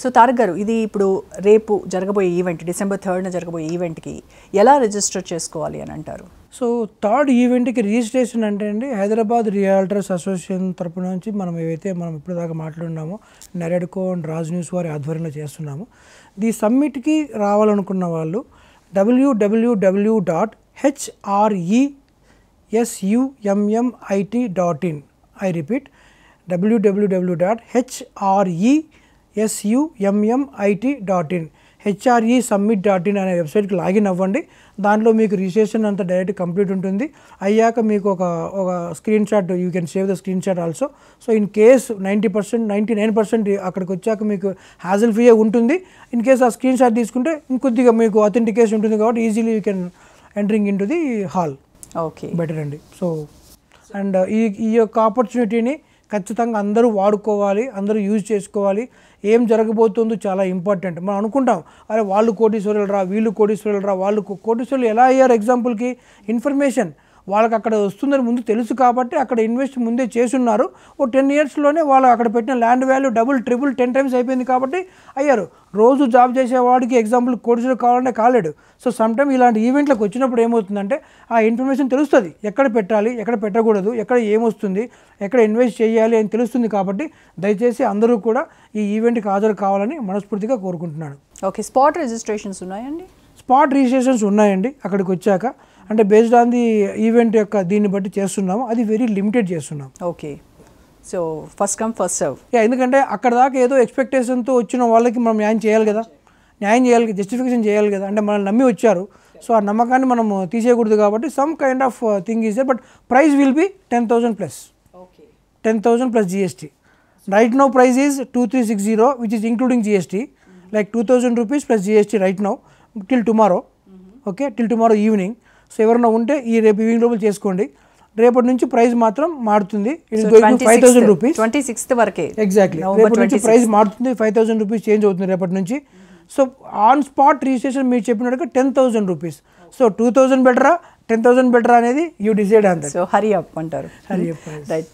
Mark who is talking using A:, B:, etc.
A: So Tarak గారు, ఇది ఇప్పుడు రేపు జరగబోయే ఈవెంట్, December 3rd జరగబోయే ఈవెంట్కి ఎలా రిజిస్టర్ చేసుకోవాలి అని అంటారు?
B: సో థర్డ్ ఈవెంట్కి రిజిస్ట్రేషన్ అంటే అండి, హైదరాబాద్ రియాల్టర్స్ అసోసియేషన్ తరపు నుంచి మనం ఇప్పుడు దాకా మాట్లాడున్నామో నెరెడ్కో అండ్ రాజ్ న్యూస్ వారి ఆధ్వర్యంలో చేస్తున్నాము. ఈ సమ్మిట్కి రావాలనుకున్న వాళ్ళు www.hresummit.in. I repeat, www.hresummit.in. hresummit.in అనే వెబ్సైట్కి లాగిన్ అవ్వండి. దాంట్లో మీకు రిజిస్ట్రేషన్ అంతా డైరెక్ట్ కంప్లీట్ ఉంటుంది. అయ్యాక మీకు ఒక screen shot, you can save the screen shot also. So in case 99% అక్కడికి వచ్చాక మీకు హ్యాజల్ ఫ్రీ ఉంటుంది. ఇన్ కేస్ ఆ స్క్రీన్ షాట్ తీసుకుంటే ఇంకొద్దిగా మీకు అథెంటికేషన్ ఉంటుంది కాబట్టి easily you can entering in to the hall.
A: Okay,
B: better అండి. సో అండ్ ఈ యొక్క ఆపర్చునిటీని ఖచ్చితంగా అందరూ వాడుకోవాలి, అందరూ యూజ్ చేసుకోవాలి. ఏం జరగబోతుందో చాలా ఇంపార్టెంట్. మనం అనుకుంటాం, అరే వాళ్ళు కోటీశ్వరులు రా, వీళ్ళు కోటీశ్వరులు రా, వాళ్ళు కోటీశ్వరులు ఎలా అయ్యారు? ఎగ్జాంపుల్కి ఇన్ఫర్మేషన్ వాళ్ళకి అక్కడ వస్తుందని ముందు తెలుసు కాబట్టి అక్కడ ఇన్వెస్ట్ ముందే చేసున్నారు. ఓ 10 yearsలోనే వాళ్ళు అక్కడ పెట్టిన land value double, triple, 10 times అయిపోయింది కాబట్టి అయ్యారు. రోజు జాబ్ చేసేవాడికి ఎగ్జాంపుల్ కోటీశ్వరులు కావాలంటే కాలేడు. సో సమ్టైమ్ ఇలాంటి ఈవెంట్లకు వచ్చినప్పుడు ఏమవుతుందంటే ఆ ఇన్ఫర్మేషన్ తెలుస్తుంది, ఎక్కడ పెట్టాలి, ఎక్కడ పెట్టకూడదు, ఎక్కడ ఏమొస్తుంది, ఎక్కడ ఇన్వెస్ట్ చేయాలి అని తెలుస్తుంది. కాబట్టి దయచేసి అందరూ కూడా ఈ ఈవెంట్కి హాజరు కావాలని మనస్ఫూర్తిగా కోరుకుంటున్నాను.
A: ఓకే, స్పాట్ రిజిస్ట్రేషన్స్ ఉన్నాయండి?
B: స్పాట్ రిజిస్ట్రేషన్స్ ఉన్నాయండి. అక్కడికి వచ్చాక అంటే బేస్డ్ ఆన్ ది ఈవెంట్ యొక్క దీన్ని బట్టి చేస్తున్నాము. అది వెరీ లిమిటెడ్ చేస్తున్నాం.
A: Okay, so first come first serve.
B: ఎందుకంటే అక్కడ దాకా ఏదో ఎక్స్పెక్టేషన్తో వచ్చిన వాళ్ళకి మనం న్యాయం చేయాలి కదా, జస్టిఫికేషన్ చేయాలి కదా. అంటే మనల్ని నమ్మి వచ్చారు, సో ఆ నమ్మకాన్ని మనం తీసేయకూడదు. కాబట్టి some kind of thing is there, but price will be 10,000 plus. 10,000 plus GST. Right now price is 2360, which is including GST, like 2,000 rupees plus GST right now till tomorrow. Okay, till tomorrow evening. So ఎవరైనా ఉంటే ఈ రేపు evening లోపల చేసుకోండి. రేపటి నుంచి price మాత్రం మారుతుంది. It is going to 5,000 rupees.
A: 26th వరకే.
B: ఎగ్జాక్ట్లీ, రేపటి నుంచి ప్రైస్ మారుతుంది. 5,000 rupees చేంజ్ అవుతుంది రేపటి నుంచి. సో ఆన్ స్పాట్ రిజిస్ట్రేషన్ మీరు చెప్పినట్టుగా 10,000 rupees. సో 2,000 బెటరా, 10,000 బెటరా అనేది you decide on that.
A: So hurry up అంటారు.
B: Hurry up, right.